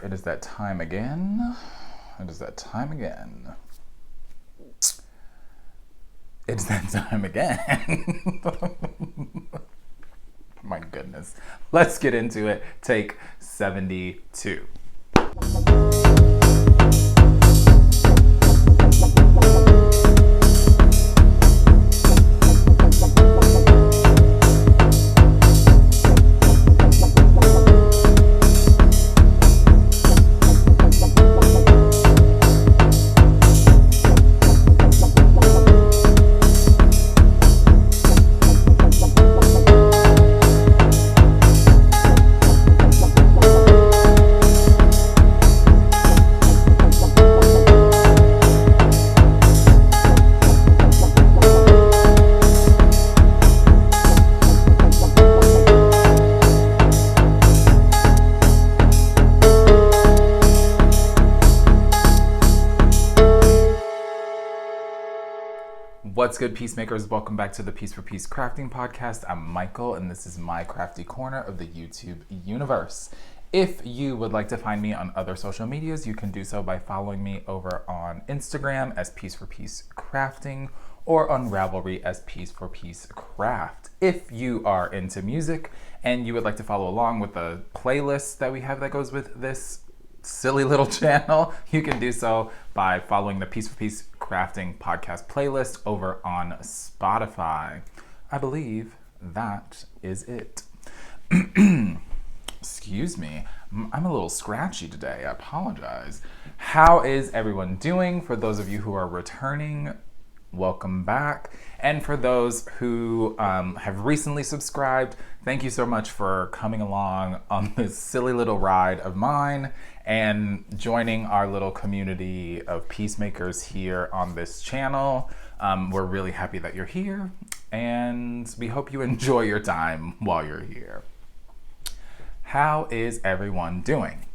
It is that time again. It is that time again. It's that time again. My goodness. Let's get into it. Take 72. What's good, peacemakers? Welcome back to the Piece4PeaceCrafting Podcast. I'm Michael, and this is my crafty corner of the YouTube universe. If you would like to find me on other social medias, you can do so by following me over on Instagram as Piece4PeaceCrafting or on Ravelry as Piece4PeaceCraft. If you are into music and you would like to follow along with the playlist that we have that goes with this silly little channel, you can do so by following the Piece4PeaceCrafting podcast playlist over on Spotify. I believe that is it. Excuse me, I'm a little scratchy today. I apologize. How is everyone doing? For those of you who are returning, welcome back. And for those who have recently subscribed, thank you so much for coming along on this silly little ride of mine and joining our little community of peacemakers here on this channel. We're really happy that you're here, and we hope you enjoy your time while you're here. How is everyone doing?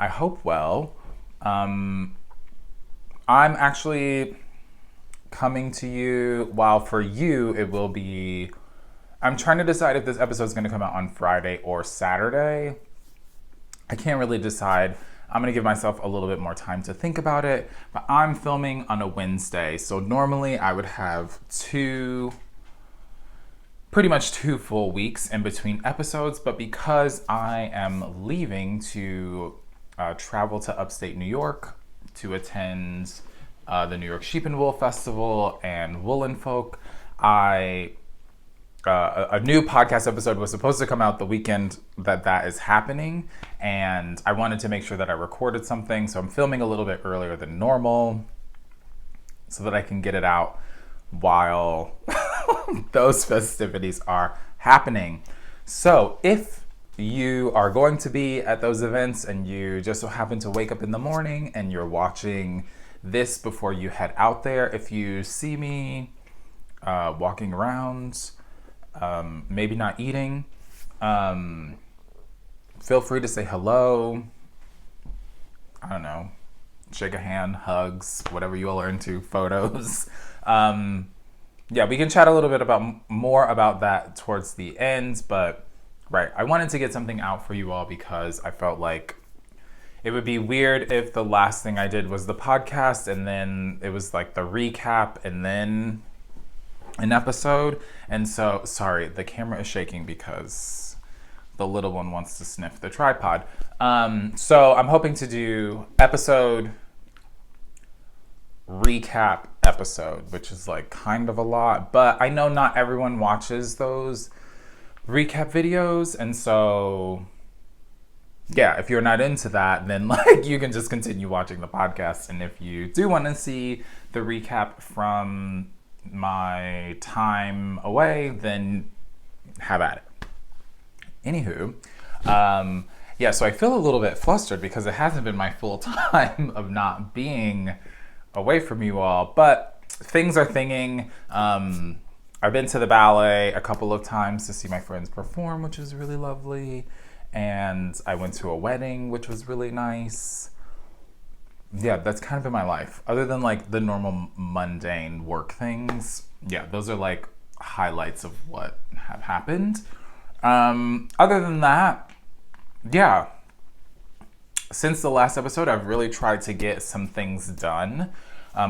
I hope well. I'm actually coming to you, while for you it will be, I'm trying to decide if this episode is going to come out on Friday or Saturday. I can't really decide. I'm going to give myself a little bit more time to think about it, but I'm filming on a Wednesday. So normally I would have pretty much two full weeks in between episodes, but because I am leaving to travel to upstate New York to attend the New York Sheep and Wool Festival and Woolen Folk, a new podcast episode was supposed to come out the weekend that is happening, and I wanted to make sure that I recorded something, so I'm filming a little bit earlier than normal so that I can get it out while those festivities are happening. So if you are going to be at those events and you just so happen to wake up in the morning and you're watching this before you head out there, if you see me walking around, maybe not eating, feel free to say hello. I don't know, shake a hand, hugs, whatever you all are into, photos. Yeah, we can chat a little bit more about that towards the end, but right, I wanted to get something out for you all because I felt like it would be weird if the last thing I did was the podcast and then it was like the recap and then an episode. And so, sorry, the camera is shaking because the little one wants to sniff the tripod. So I'm hoping to do episode recap episode, which is like kind of a lot, but I know not everyone watches those recap videos, and so yeah, if you're not into that, then like you can just continue watching the podcast. And if you do want to see the recap from my time away, then have at it. Anywho, yeah, so I feel a little bit flustered because it hasn't been my full time of not being away from you all, but things are thinging. I've been to the ballet a couple of times to see my friends perform, which is really lovely. And I went to a wedding, which was really nice. Yeah, that's kind of been my life. Other than like the normal mundane work things, yeah, those are like highlights of what have happened. Other than that, yeah, since the last episode, I've really tried to get some things done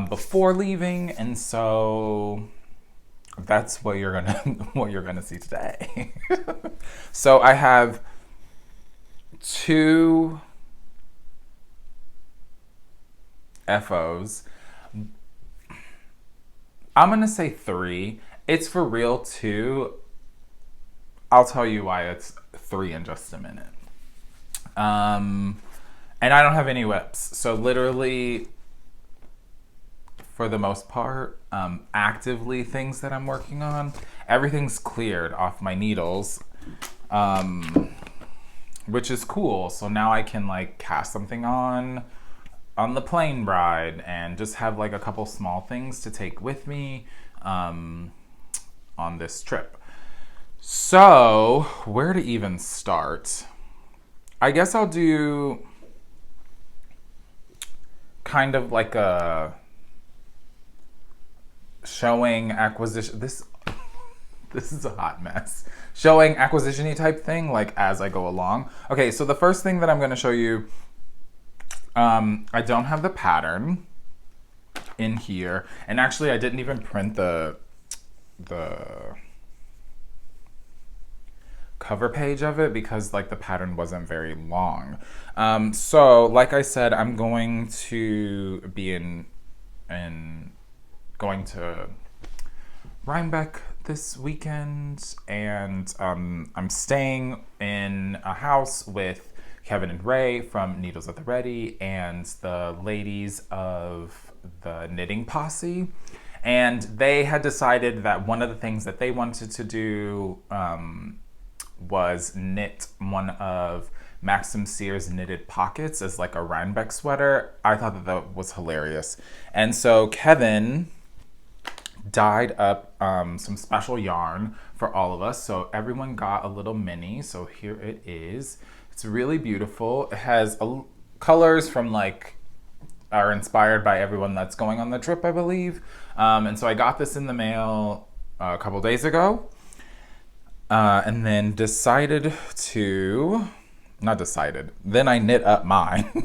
before leaving, and so that's what you're gonna see today. So I have 2 FOs. I'm gonna say 3. It's for real 2. I'll tell you why it's 3 in just a minute. And I don't have any whips. So literally, for the most part, actively things that I'm working on, everything's cleared off my needles, which is cool. So now I can like cast something on the plane ride and just have like a couple small things to take with me on this trip. So where to even start? I guess I'll do kind of like a showing acquisition. This is a hot mess. Showing acquisition-y type thing, like as I go along. Okay, so the first thing that I'm going to show you, I don't have the pattern in here, and actually I didn't even print the cover page of it because like the pattern wasn't very long. So like I said, I'm going to be going to Rhinebeck this weekend, and I'm staying in a house with Kevin and Ray from Needles at the Ready and the ladies of the Knitting Posse. And they had decided that one of the things that they wanted to do was knit one of Maxim Sears knitted pockets as like a Rhinebeck sweater. I thought that was hilarious. And so Kevin dyed up some special yarn for all of us. So everyone got a little mini. So here it is. It's really beautiful. It has colors from like, are inspired by everyone that's going on the trip, I believe. And so I got this in the mail a couple days ago. And then then I knit up mine,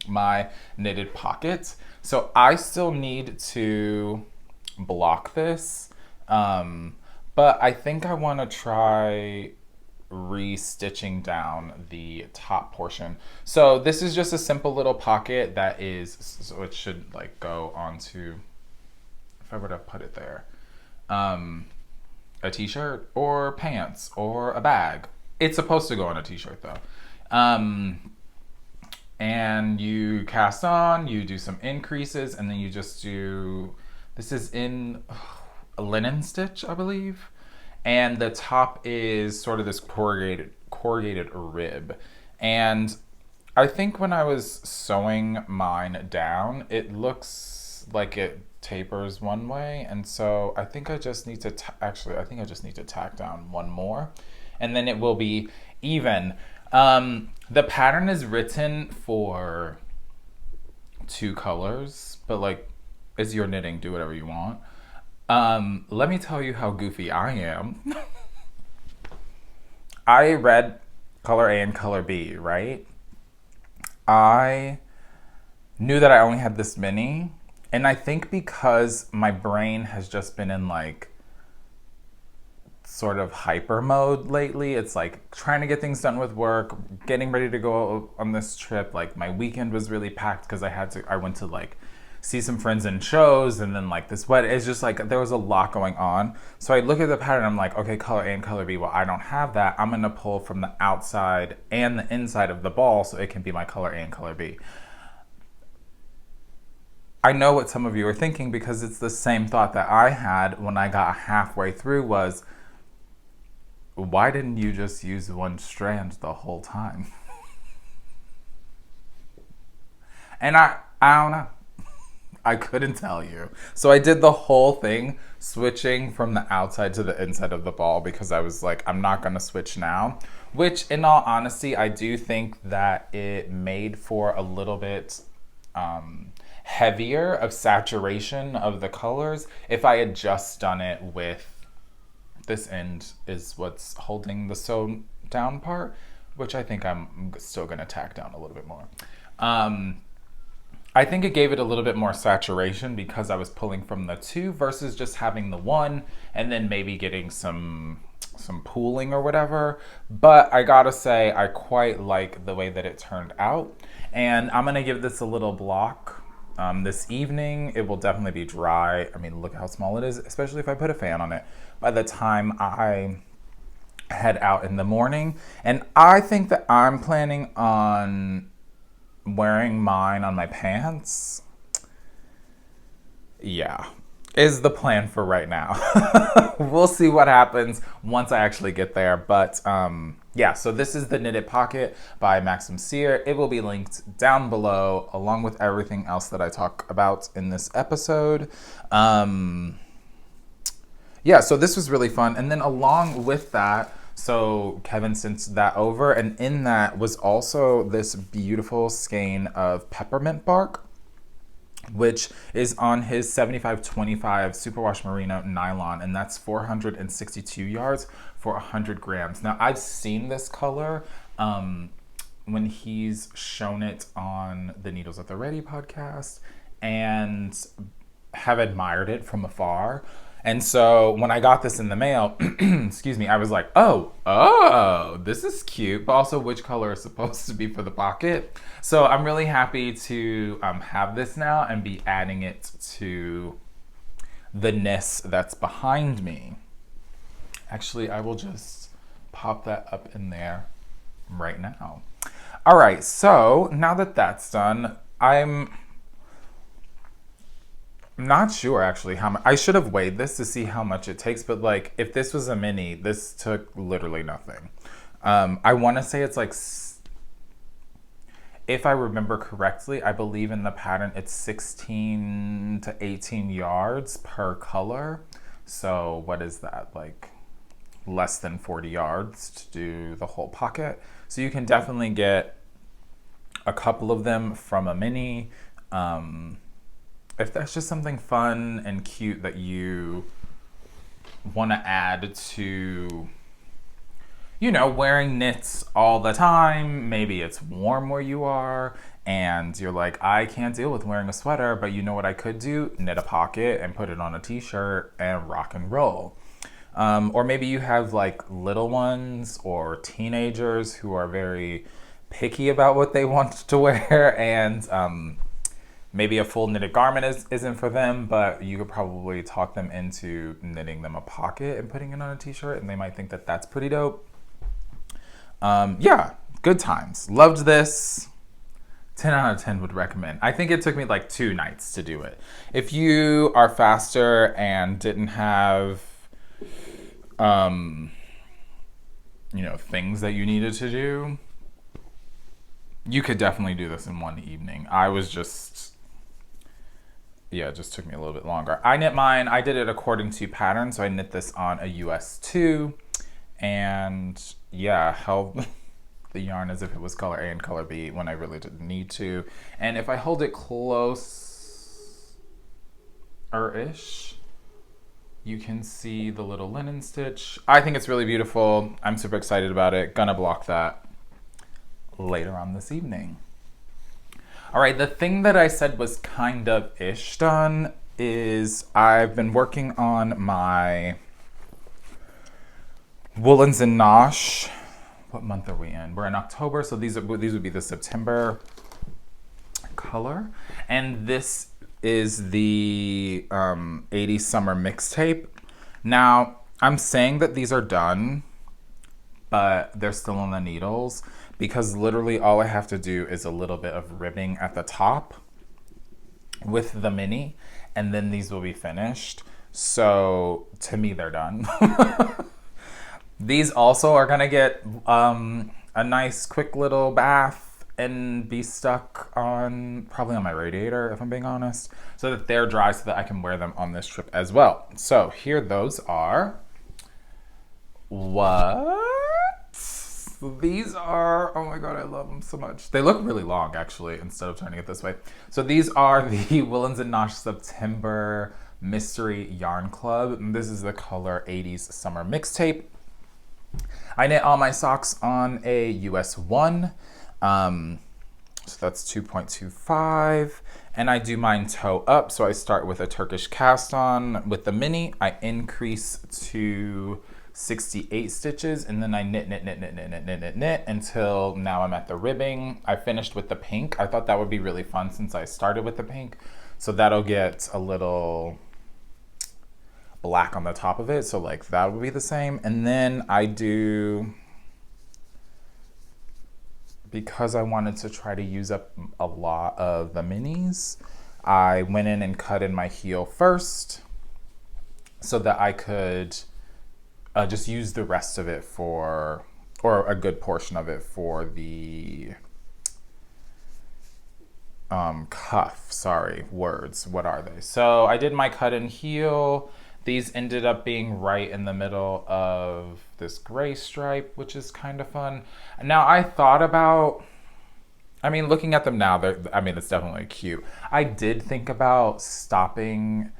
my knitted pocket. So I still need to block this, but I think I want to try re-stitching down the top portion. So this is just a simple little pocket that is, so it should like go onto, if I were to put it there, a t-shirt or pants or a bag. It's supposed to go on a t-shirt though. And you cast on, you do some increases, and then you just do, this is in a linen stitch, I believe. And the top is sort of this corrugated rib. And I think when I was sewing mine down, it looks like it tapers one way, and so I think I just need to tack down one more, and then it will be even. The pattern is written for 2 colors, but like, it's your knitting, do whatever you want. Let me tell you how goofy I am. I read color A and color B, right? I knew that I only had this many. And I think because my brain has just been in like sort of hyper mode lately, it's like trying to get things done with work, getting ready to go on this trip. Like my weekend was really packed because I went to like see some friends in shows, and then like this wedding. It's just like there was a lot going on. So I look at the pattern, I'm like, okay, color A and color B. Well, I don't have that. I'm gonna pull from the outside and the inside of the ball so it can be my color A and color B. I know what some of you are thinking because it's the same thought that I had when I got halfway through was, why didn't you just use one strand the whole time? And I don't know. I couldn't tell you. So I did the whole thing switching from the outside to the inside of the ball because I was like, I'm not gonna switch now. Which in all honesty, I do think that it made for a little bit heavier of saturation of the colors if I had just done it with this end is what's holding the sewn down part, which I think I'm still going to tack down a little bit more. I think it gave it a little bit more saturation because I was pulling from the 2 versus just having the 1 and then maybe getting some pooling or whatever. But I gotta say, I quite like the way that it turned out. And I'm gonna give this a little block this evening. It will definitely be dry. I mean, look how small it is, especially if I put a fan on it. By the time I head out in the morning. And I think that I'm planning on wearing mine on my pants. Yeah, is the plan for right now. We'll see what happens once I actually get there. But yeah, so this is the Knitted Pocket by Maxim Cyr. It will be linked down below along with everything else that I talk about in this episode. Yeah, so this was really fun. And then along with that, so Kevin sent that over, and in that was also this beautiful skein of peppermint bark, which is on his 75/25 superwash merino nylon, and that's 462 yards for 100 grams. Now, I've seen this color when he's shown it on the Needles at the Ready podcast and have admired it from afar. And so when I got this in the mail, excuse me, I was like, oh, this is cute. But also, which color is supposed to be for the pocket? So I'm really happy to have this now and be adding it to the nest that's behind me. Actually, I will just pop that up in there right now. All right, so now that that's done, I'm not sure actually how much. I should have weighed this to see how much it takes, but like if this was a mini, this took literally nothing. I want to say it's like, if I remember correctly, I believe in the pattern it's 16 to 18 yards per color. So what is that, like less than 40 yards to do the whole pocket? So you can definitely get a couple of them from a mini. If that's just something fun and cute that you want to add to, you know, wearing knits all the time. Maybe it's warm where you are and you're like, I can't deal with wearing a sweater, but you know what I could do? Knit a pocket and put it on a t-shirt and rock and roll. Or maybe you have like little ones or teenagers who are very picky about what they want to wear, and maybe a full knitted garment isn't for them, but you could probably talk them into knitting them a pocket and putting it on a t-shirt, and they might think that that's pretty dope. Yeah, good times. Loved this. 10 out of 10 would recommend. I think it took me like 2 nights to do it. If you are faster and didn't have, you know, things that you needed to do, you could definitely do this in one evening. I was just, yeah, it just took me a little bit longer. I knit mine, I did it according to pattern, so I knit this on a US 2, and yeah, held the yarn as if it was color A and color B when I really didn't need to. And if I hold it close-ish, you can see the little linen stitch. I think it's really beautiful. I'm super excited about it. Gonna block that later on this evening. All right, the thing that I said was kind of ish done is I've been working on my Woolens And Nosh. What month are we in? We're in October, so these would be the September color. And this is the 80s summer mixtape. Now, I'm saying that these are done, but they're still on the needles, because literally all I have to do is a little bit of ribbing at the top with the mini, and then these will be finished. So to me, they're done. These also are gonna get a nice quick little bath and be stuck on, probably on my radiator if I'm being honest, so that they're dry so that I can wear them on this trip as well. So here those are. What? These are, oh my God, I love them so much. They look really long actually, instead of turning it this way. So these are the Woolens And Nosh September Mystery Yarn Club. And this is the color 80s Summer Mixtape. I knit all my socks on a US 1. So that's 2.25. And I do mine toe up. So I start with a Turkish cast on with the mini. I increase to 68 stitches, and then I knit until now I'm at the ribbing. I finished with the pink. I thought that would be really fun since I started with the pink. So that'll get a little black on the top of it. So like that would be the same. And then I do, because I wanted to try to use up a lot of the minis, I went in and cut in my heel first so that I could just use the rest of it for, or a good portion of it for the cuff. Sorry, words. What are they? So I did my cut in heel. These ended up being right in the middle of this gray stripe, which is kind of fun. Now I thought about, I mean, looking at them now, I mean, it's definitely cute. I did think about stopping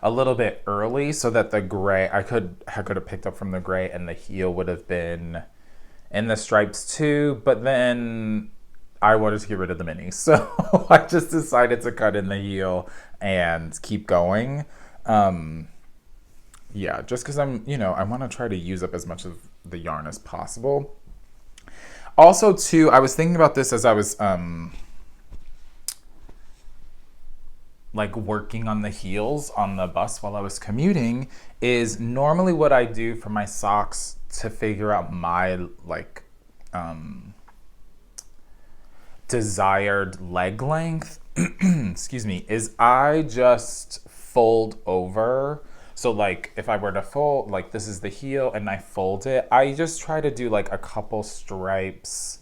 a little bit early so that the gray, I could have picked up from the gray and the heel would have been in the stripes too, but then I wanted to get rid of the mini. So I just decided to cut in the heel and keep going. Yeah, just because I want to try to use up as much of the yarn as possible. Also too, I was thinking about this as I was like working on the heels on the bus while I was commuting, is normally what I do for my socks to figure out my like desired leg length, excuse me, is I just fold over. So like if I were to fold, like this is the heel and I fold it, I just try to do like a couple stripes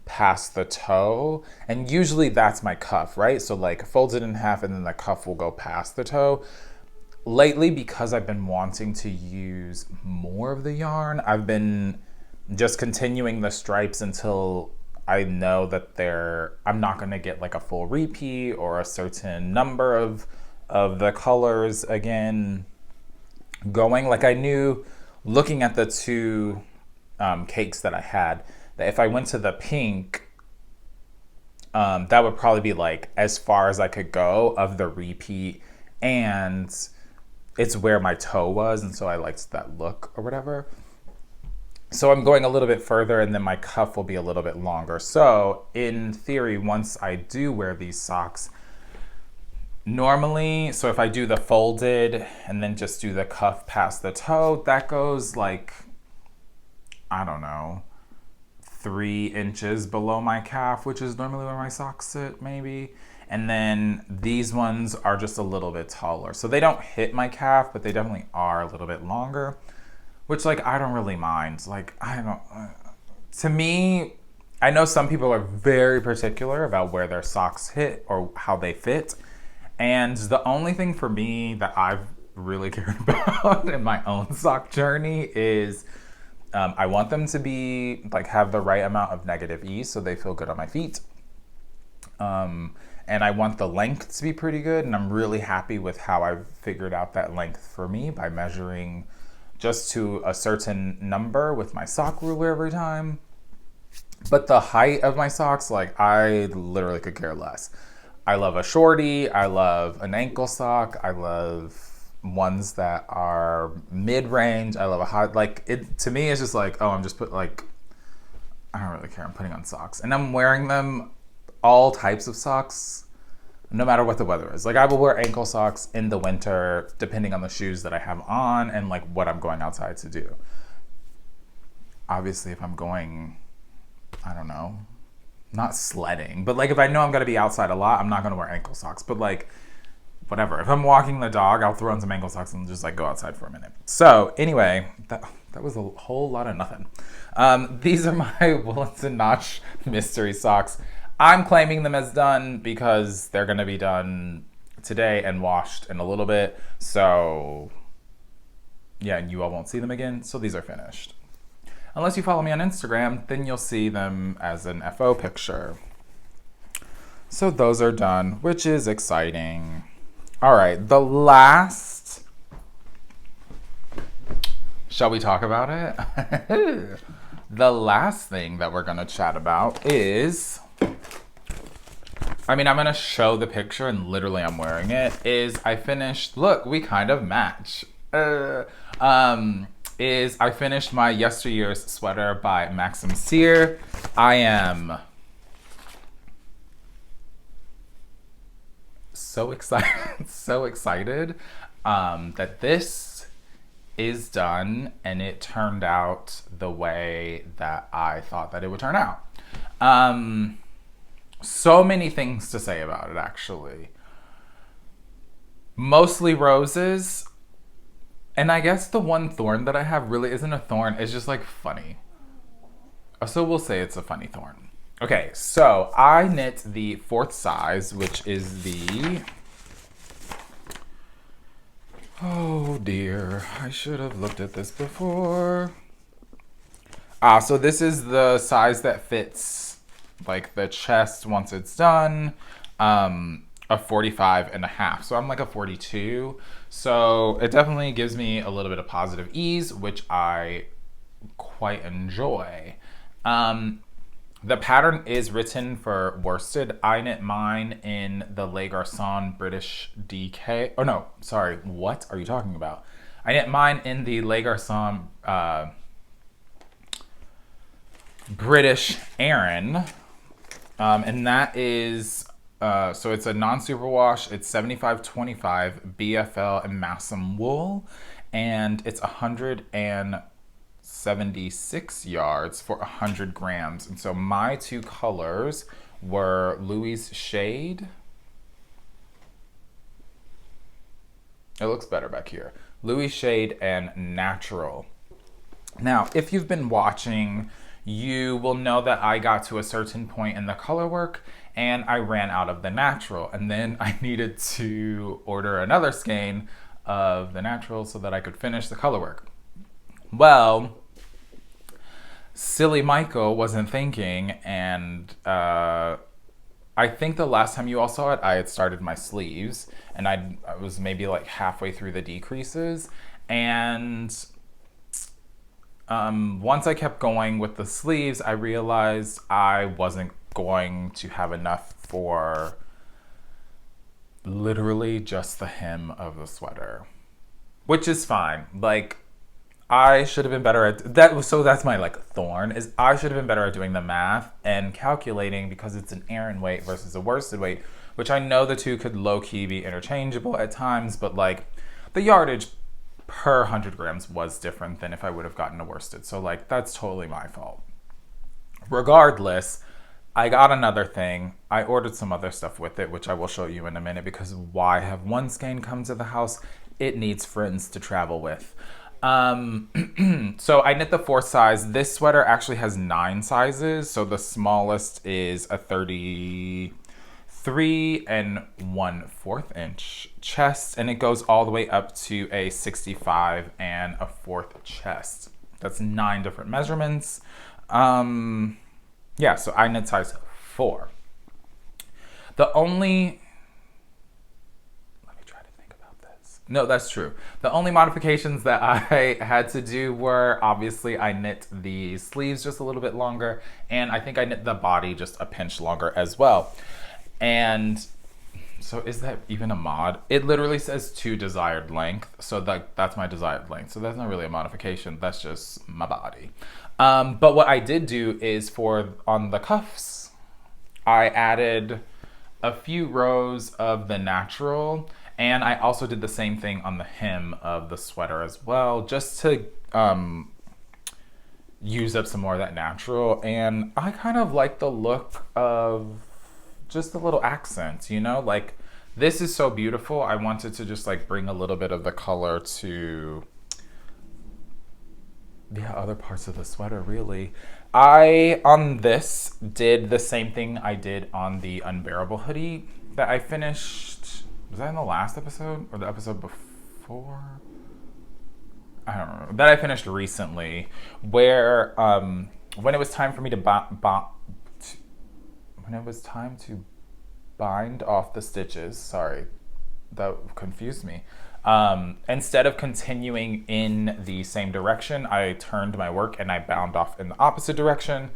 past the toe, and usually that's my cuff, right? So like folds it in half and then the cuff will go past the toe. Lately, because I've been wanting to use more of the yarn, I've been just continuing the stripes until I know that I'm not going to get like a full repeat or a certain number of the colors again going. Like I knew looking at the two cakes that I had, that if I went to the pink, that would probably be like as far as I could go of the repeat, and it's where my toe was, and so I liked that look or whatever. So I'm going a little bit further, and then my cuff will be a little bit longer. So in theory, once I do wear these socks, normally, so if I do the folded and then just do the cuff past the toe, that goes like, I don't know, 3 inches below my calf, which is normally where my socks sit, maybe. And then these ones are just a little bit taller. So they don't hit my calf, but they definitely are a little bit longer, which like, I don't really mind. Like, to me, I know some people are very particular about where their socks hit or how they fit. And the only thing for me that I've really cared about in my own sock journey is I want them to be like have the right amount of negative E so they feel good on my feet. And I want the length to be pretty good, and I'm really happy with how I've figured out that length for me by measuring just to a certain number with my sock ruler every time. But the height of my socks, like I literally could care less. I love a shorty, I love an ankle sock, I love ones that are mid-range, I love a high, like it to me it's just like, oh, I'm just I don't really care, I'm putting on socks. And I'm wearing them all types of socks, no matter what the weather is. Like I will wear ankle socks in the winter, depending on the shoes that I have on and like what I'm going outside to do. Obviously, if I'm going, I don't know, not sledding, but like if I know I'm gonna be outside a lot, I'm not gonna wear ankle socks. But like, whatever. If I'm walking the dog, I'll throw on some ankle socks and just like go outside for a minute. So anyway, that was a whole lot of nothing. These are my Woolens And Nosh mystery socks. I'm claiming them as done because they're going to be done today and washed in a little bit. So yeah, and you all won't see them again. So these are finished. Unless you follow me on Instagram, then you'll see them as an FO picture. So those are done, which is exciting. All right, the last Shall we talk about it? The last thing that we're gonna chat about is, I'm gonna show the picture and literally I'm wearing it, is I finished, look, we kind of match. Is I finished my Yesteryears sweater by Maxim Cyr. I am so excited, that this is done and it turned out the way that I thought that it would turn out. So many things to say about it, actually. Mostly roses. And I guess the one thorn that I have really isn't a thorn. It's just like funny. So we'll say it's a funny thorn. Okay, so I knit the 4th size, which is the... Oh dear, I should have looked at this before. So this is the size that fits like the chest once it's done. A 45.5. So I'm like a 42. So it definitely gives me a little bit of positive ease, which I quite enjoy. The pattern is written for worsted. I knit mine in the Les Garçons British DK. Oh no, sorry, what are you talking about? I knit mine in the Les Garçons British Aran. And that is, so it's a non-superwash. It's 75/25 BFL and Massam wool. And it's 176 yards for 100 grams. And so my 2 colors were Louis Shade. It looks better back here. Louis Shade and Natural. Now, if you've been watching, you will know that I got to a certain point in the color work and I ran out of the Natural. And then I needed to order another skein of the Natural so that I could finish the color work. Well, silly Michael wasn't thinking, and I think the last time you all saw it, I had started my sleeves, and I was maybe like halfway through the decreases, and once I kept going with the sleeves, I realized I wasn't going to have enough for literally just the hem of the sweater, which is fine. Like, I should have been better at that. So that's my like thorn, is I should have been better at doing the math and calculating, because it's an Aran weight versus a worsted weight, which I know the two could low-key be interchangeable at times, but like the yardage per 100 grams was different than if I would have gotten a worsted. So like, that's totally my fault. Regardless, I got another thing. I ordered some other stuff with it, which I will show you in a minute, because why have one skein come to the house? It needs friends to travel with. So I knit the 4th size. This sweater actually has 9 sizes. So the smallest is a 33 1/4 inch chest, and it goes all the way up to a 65 1/4 chest. That's 9 different measurements. Yeah, so I knit size 4. The only... Let me try to think about this. No, that's true. The only modifications that I had to do were, obviously, I knit the sleeves just a little bit longer, and I think I knit the body just a pinch longer as well. And so is that even a mod? It literally says to desired length, so that's my desired length. So that's not really a modification, that's just my body. But what I did do is on the cuffs, I added a few rows of the Natural, and I also did the same thing on the hem of the sweater as well, just to use up some more of that Natural. And I kind of like the look of just the little accents, you know? Like, this is so beautiful. I wanted to just like bring a little bit of the color to other parts of the sweater, really. I, on this, did the same thing I did on the Unbearable hoodie that I finished. Was that in the last episode or the episode before? I don't remember. That I finished recently, where when it was time for me to bind off the stitches, sorry, that confused me. Instead of continuing in the same direction, I turned my work and I bound off in the opposite direction.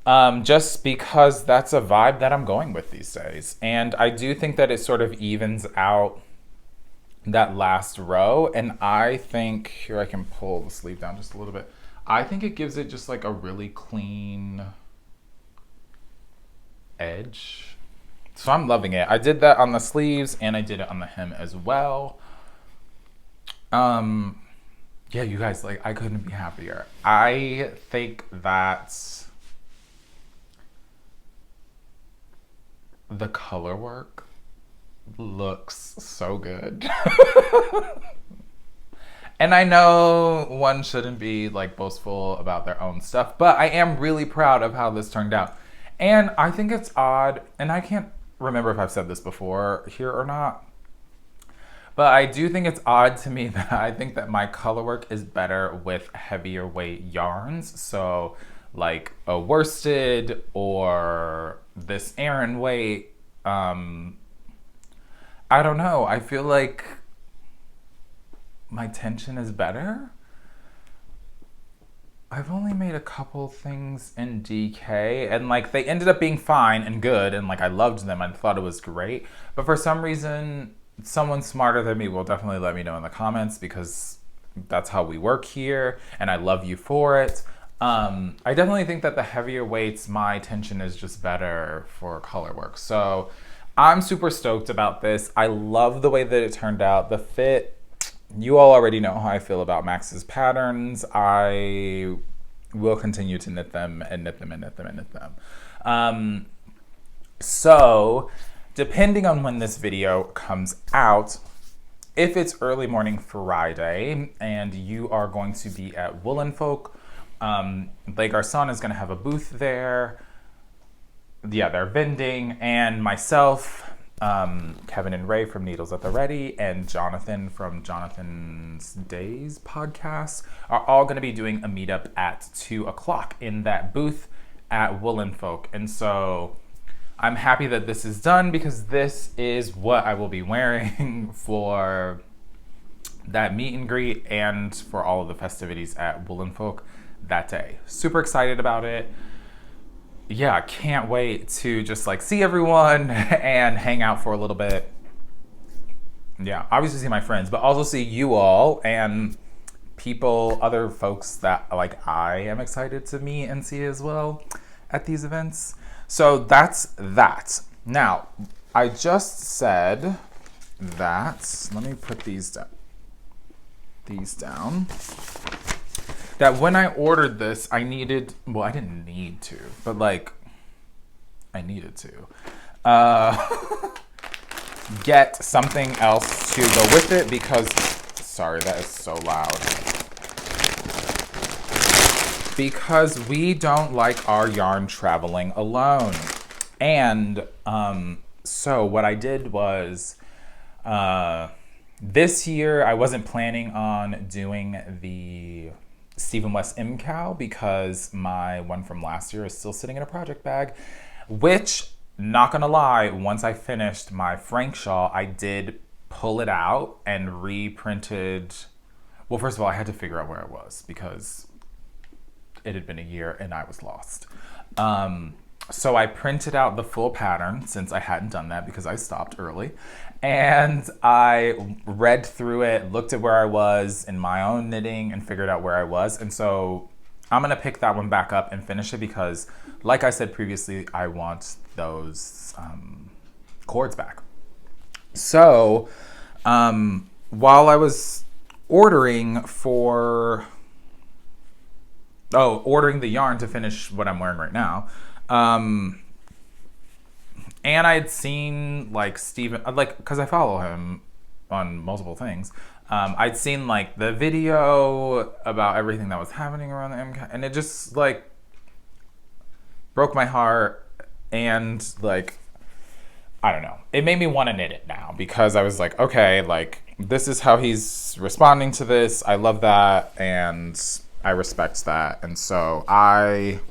Just because that's a vibe that I'm going with these days. And I do think that it sort of evens out that last row. And I think, here I can pull the sleeve down just a little bit. I think it gives it just like a really clean edge. So I'm loving it. I did that on the sleeves and I did it on the hem as well. Yeah, you guys, like, I couldn't be happier. I think that the color work looks so good. And I know one shouldn't be like boastful about their own stuff, but I am really proud of how this turned out. And I think it's odd, and I can't remember if I've said this before here or not, but I do think it's odd to me that I think that my color work is better with heavier weight yarns. So like a worsted or this Aran weight. I don't know. I feel like my tension is better. I've only made a couple things in DK and like they ended up being fine and good and like I loved them. I thought it was great. But for some reason, someone smarter than me will definitely let me know in the comments because that's how we work here and I love you for it. I definitely think that the heavier weights, my tension is just better for color work. So I'm super stoked about this. I love the way that it turned out. The fit, you all already know how I feel about Max's patterns. I will continue to knit them and knit them and knit them and knit them. So depending on when this video comes out, if it's early morning Friday and you are going to be at Woolens Folk, Les Garçons is going to have a booth there. Yeah, they're vending, and myself, Kevin and Ray from Needles at the Ready, and Jonathan from Jonathan's Days podcast are all going to be doing a meetup at 2 o'clock in that booth at Woolens Folk. And so I'm happy that this is done because this is what I will be wearing for that meet and greet and for all of the festivities at Woolens Folk that day. Super excited about it. Yeah, I can't wait to just like see everyone and hang out for a little bit. Yeah, obviously see my friends, but also see you all and people, other folks that like I am excited to meet and see as well at these events. So that's that. Now, I just said that, let me put these down. That when I ordered this, I needed, well, I didn't need to, but like, I needed to get something else to go with it because, sorry, that is so loud. Because we don't like our yarn traveling alone. And so what I did was, this year I wasn't planning on doing the Stephen West MCOW because my one from last year is still sitting in a project bag, which, not gonna lie, once I finished my Frank shawl, I did pull it out and reprinted. Well, first of all, I had to figure out where it was because it had been a year and I was lost. So I printed out the full pattern since I hadn't done that because I stopped early. And I read through it, looked at where I was in my own knitting and figured out where I was. And so I'm gonna pick that one back up and finish it because, like I said previously, I want those cords back. So while I was ordering the yarn to finish what I'm wearing right now, and I had seen like Steven, like, because I follow him on multiple things. I'd seen like the video about everything that was happening around the MCAT, and it just like broke my heart. And like, I don't know, it made me want to knit it now because I was like, okay, like this is how he's responding to this. I love that and I respect that. And so I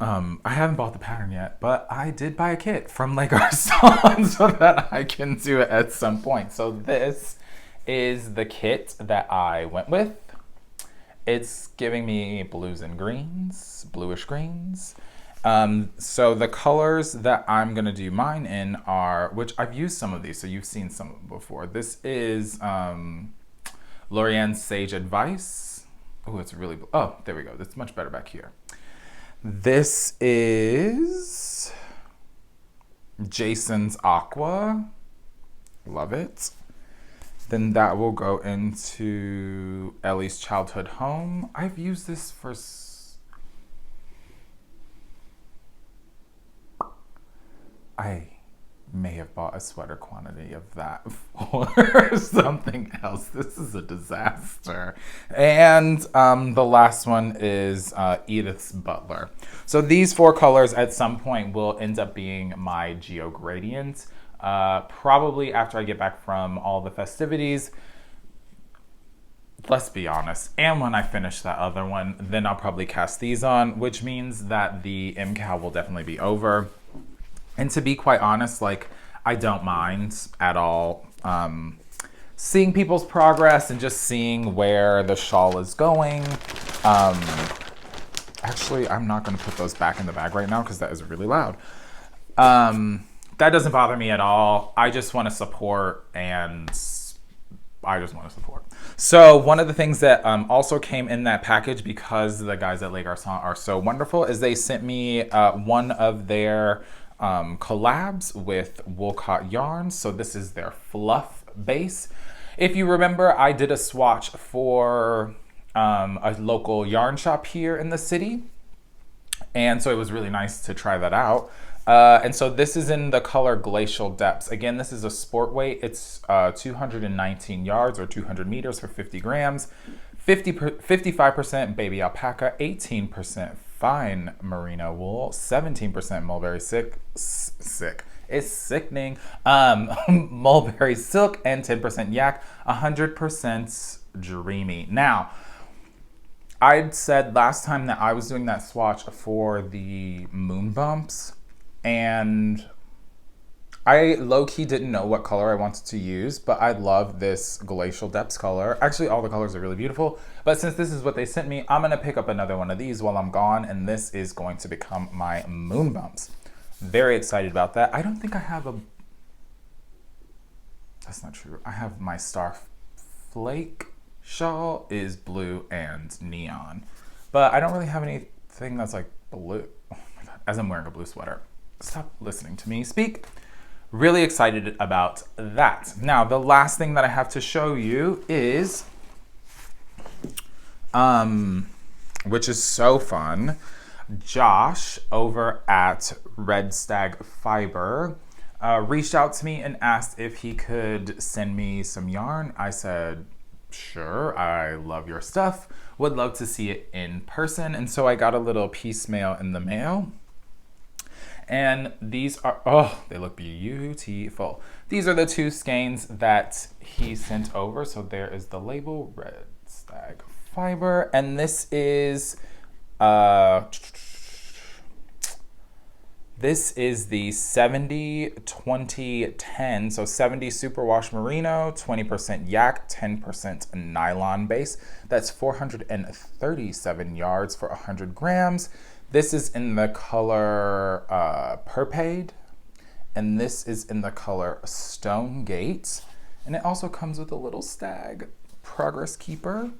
I haven't bought the pattern yet, but I did buy a kit from Lego Arson so that I can do it at some point. So this is the kit that I went with. It's giving me blues and greens, bluish greens. So the colors that I'm gonna do mine in are, which I've used some of these, so you've seen some of them before. This is Lorianne's Sage Advice. Oh, it's really, oh, there we go. It's much better back here. This is Jason's Aqua. Love it. Then that will go into Ellie's Childhood Home. I've used this for... I may have bought a sweater quantity of that for something else. This is a disaster. And the last one is Edith's Butler. So these 4 colors at some point will end up being my Geo Gradient. Probably after I get back from all the festivities. Let's be honest. And when I finish that other one, then I'll probably cast these on, which means that the MCAL will definitely be over. And to be quite honest, like, I don't mind at all seeing people's progress and just seeing where the shawl is going. Actually, I'm not going to put those back in the bag right now because that is really loud. That doesn't bother me at all. I just want to support, and I just want to support. So one of the things that also came in that package, because the guys at Le Garçon are so wonderful, is they sent me one of their collabs with Woolcott yarns. So this is their fluff base. If you remember, I did a swatch for a local yarn shop here in the city, and so it was really nice to try that out. And so this is in the color Glacial Depths. Again, this is a sport weight. It's 219 yards or 200 meters for 50 grams, 55% baby alpaca, 18% fine merino wool, 17% mulberry it's sickening, mulberry silk, and 10% yak, 100% dreamy. Now, I'd said last time that I was doing that swatch for the moon bumps, and I low-key didn't know what color I wanted to use, but I love this Glacial Depths color. Actually, all the colors are really beautiful, but since this is what they sent me, I'm gonna pick up another one of these while I'm gone, and this is going to become my moon bumps. Very excited about that. I don't think I have a... That's not true. I have my Star Flake shawl is blue and neon, but I don't really have anything that's like blue. Oh my God, as I'm wearing a blue sweater. Stop listening to me speak. Really excited about that. Now, the last thing that I have to show you is, which is so fun, Josh over at Red Stag Fibre reached out to me and asked if he could send me some yarn. I said, sure, I love your stuff. Would love to see it in person. And so I got a little piecemeal in the mail. And these are, oh, they look beautiful. These are the 2 skeins that he sent over. So there is the label, Red Stag Fibre. And this is the 70-20-10. So 70 superwash merino, 20% yak, 10% nylon base. That's 437 yards for 100 grams. This is in the color Perpade, and this is in the color Stone Gate. And it also comes with a little stag progress keeper.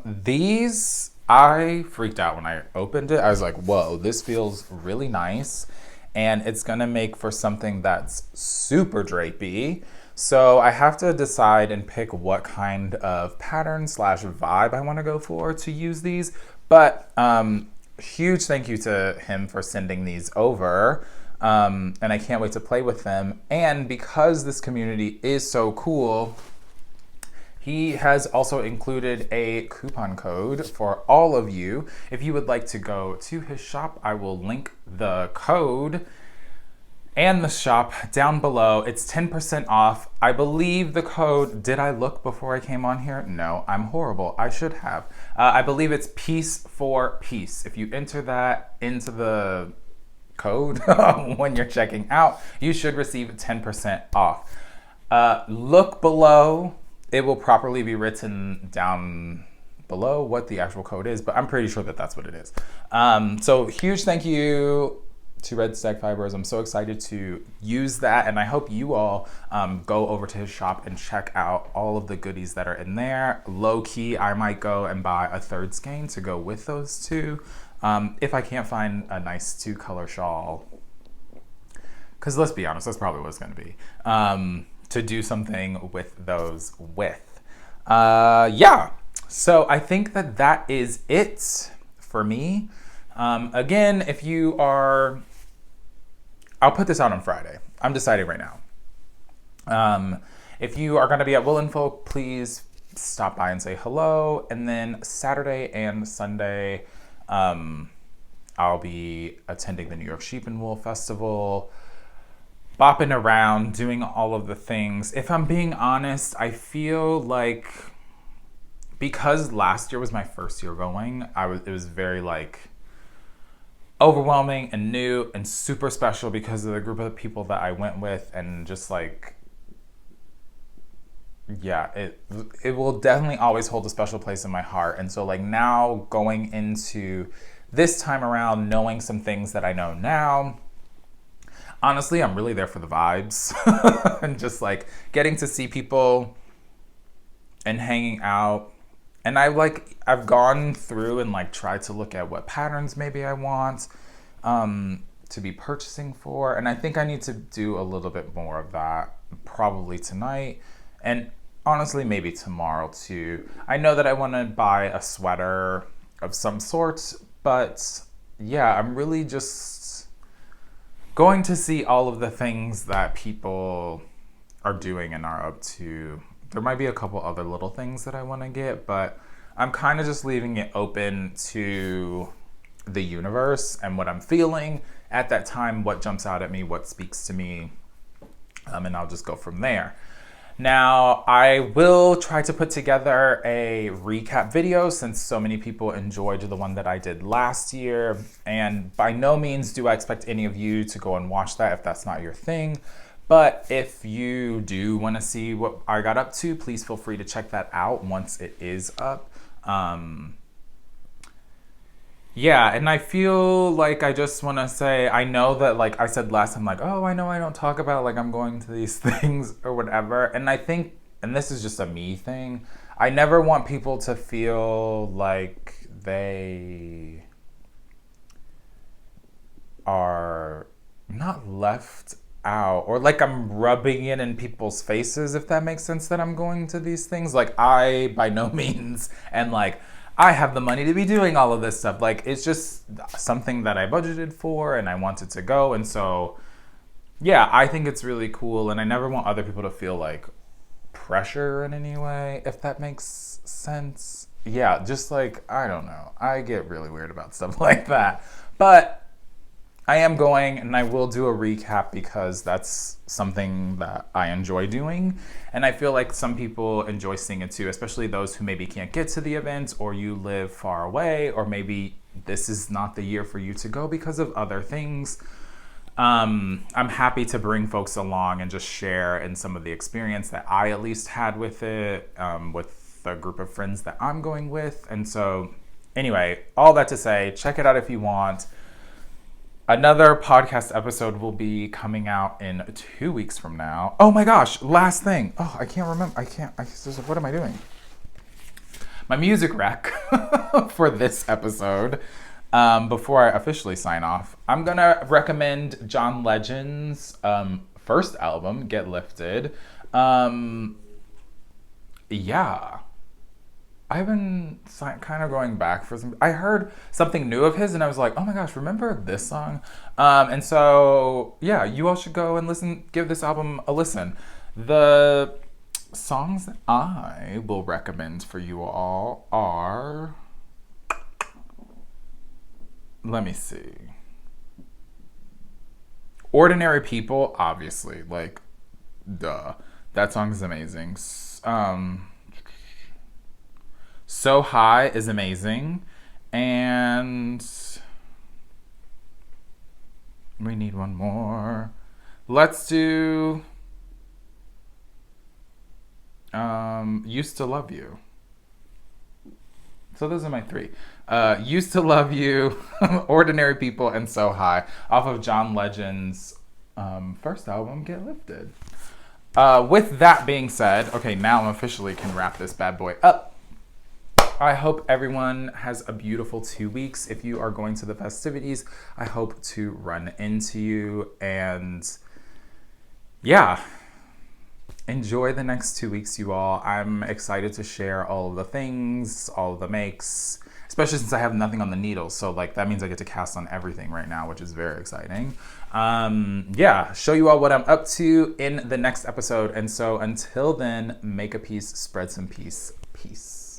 These, I freaked out when I opened it. I was like, whoa, this feels really nice. And it's gonna make for something that's super drapey. So I have to decide and pick what kind of pattern / vibe I wanna go for to use these. But huge thank you to him for sending these over. And I can't wait to play with them. And because this community is so cool, he has also included a coupon code for all of you. If you would like to go to his shop, I will link the code and the shop down below. It's 10% off. I believe the code, did I look before I came on here? No, I'm horrible. I should have. I believe it's Piece4Peace. If you enter that into the code when you're checking out, you should receive 10% off. Look below. It will properly be written down below what the actual code is, but I'm pretty sure that that's what it is. So huge thank you to Red Stag Fibers. I'm so excited to use that, and I hope you all go over to his shop and check out all of the goodies that are in there. Low key, I might go and buy a third skein to go with those two, if I can't find a nice 2-color shawl. Because let's be honest, that's probably what it's going to be. To do something with those with. Yeah, so I think that that is it for me. Again, if you are, I'll put this out on Friday. I'm deciding right now. If you are going to be at Woolens Folk, please stop by and say hello. And then Saturday and Sunday, I'll be attending the New York Sheep and Wool Festival, bopping around, doing all of the things. If I'm being honest, I feel like because last year was my first year going, it was very like overwhelming and new and super special because of the group of people that I went with, and just like, yeah, it will definitely always hold a special place in my heart. And so like now going into this time around, knowing some things that I know now, honestly, I'm really there for the vibes and just like getting to see people and hanging out. And I've gone through and like tried to look at what patterns maybe I want to be purchasing for. And I think I need to do a little bit more of that probably tonight. And honestly, maybe tomorrow too. I know that I want to buy a sweater of some sort, but yeah, I'm really just going to see all of the things that people are doing and are up to. There might be a couple other little things that I want to get, but I'm kind of just leaving it open to the universe and what I'm feeling at that time, what jumps out at me, what speaks to me, and I'll just go from there. Now, I will try to put together a recap video since so many people enjoyed the one that I did last year, and by no means do I expect any of you to go and watch that if that's not your thing. But if you do want to see what I got up to, please feel free to check that out once it is up. Yeah, and I feel like I just want to say, I know that like I said last time, like, oh, I know I don't talk about like I'm going to these things or whatever. And I think, and this is just a me thing, I never want people to feel like they are not left out or like I'm rubbing it in people's faces, if that makes sense, that I'm going to these things. Like I by no means, and like I have the money to be doing all of this stuff. Like it's just something that I budgeted for and I wanted to go. And so yeah, I think it's really cool, and I never want other people to feel like pressure in any way, if that makes sense. Yeah, just like, I don't know, I get really weird about stuff like that, but I am going, and I will do a recap because that's something that I enjoy doing. And I feel like some people enjoy seeing it too, especially those who maybe can't get to the event, or you live far away, or maybe this is not the year for you to go because of other things. I'm happy to bring folks along and just share in some of the experience that I at least had with it, with the group of friends that I'm going with. And so anyway, all that to say, check it out if you want. Another podcast episode will be coming out in 2 weeks from now. Oh my gosh, last thing. Oh, I can't remember. What am I doing? My music rec for this episode, before I officially sign off, I'm going to recommend John Legend's first album, Get Lifted. Yeah. I've been kind of going back for some. I heard something new of his and I was like, oh my gosh, remember this song? And so, yeah, you all should go and give this album a listen. The songs that I will recommend for you all are, let me see. Ordinary People, obviously, like, duh. That song is amazing. So High is amazing. And we need one more. Let's do Used to Love You. So those are my three. Used to Love You, Ordinary People, and So High, off of John Legend's first album, Get Lifted. With that being said, okay, now I officially can wrap this bad boy up. I hope everyone has a beautiful 2 weeks. If you are going to the festivities, I hope to run into you. And yeah, enjoy the next 2 weeks, you all. I'm excited to share all of the things, all of the makes, especially since I have nothing on the needles. So like that means I get to cast on everything right now, which is very exciting. Yeah, show you all what I'm up to in the next episode. And so until then, make a piece, spread some peace. Peace.